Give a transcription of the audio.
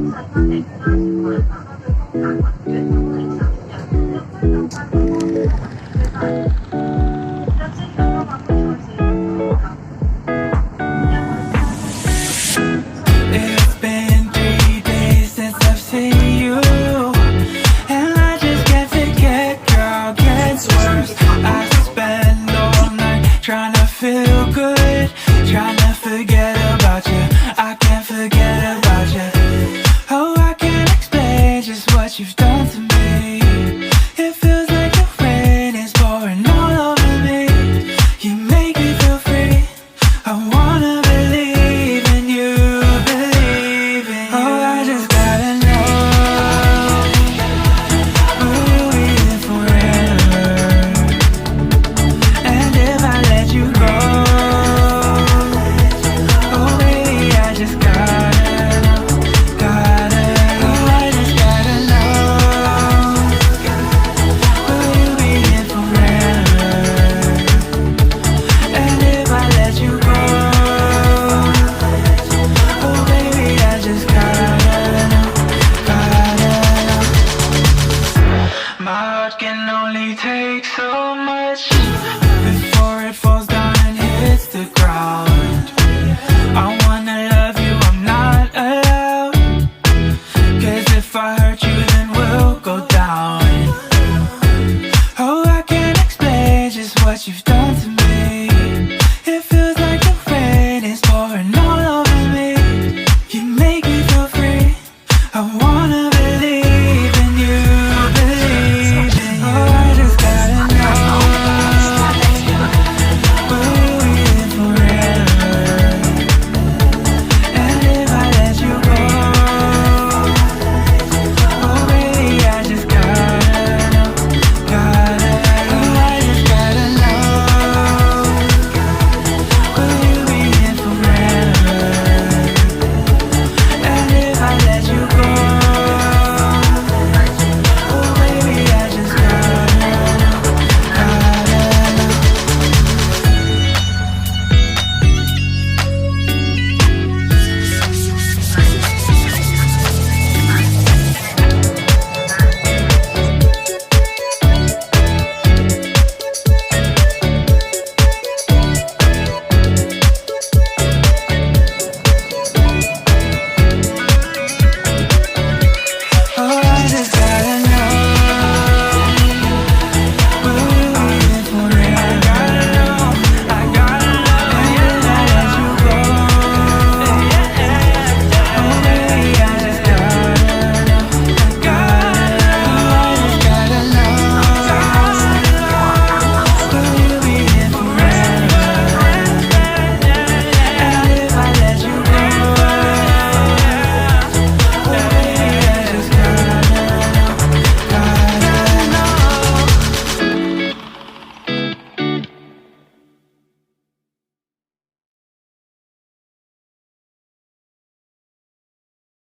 It's been 3 days since I've seen you, and I just can't forget, girl, gets worse. I spend all night trying to feel good, trying to forget about you. I can't forget about you. Oh, I can't explain just what you've done to me. It feels like the rain is pouring all over me. You make me feel free. I wanna believe in you, believe in you. Oh, I just gotta know, will you be here forever? And if I let you go, oh baby, I just gotta know, gotta know. Oh, I just gotta know, will you be here forever? And if I let you go, oh baby, I just gotta know, gotta know. My heart can only take so much before it falls down and hits the ground. I wanna love you, I'm not allowed, 'cause if I hurt you then we'll go down. Oh, I can't explain just what you've done to me. It feels like the rain is pouring all over me. You make me feel free. I want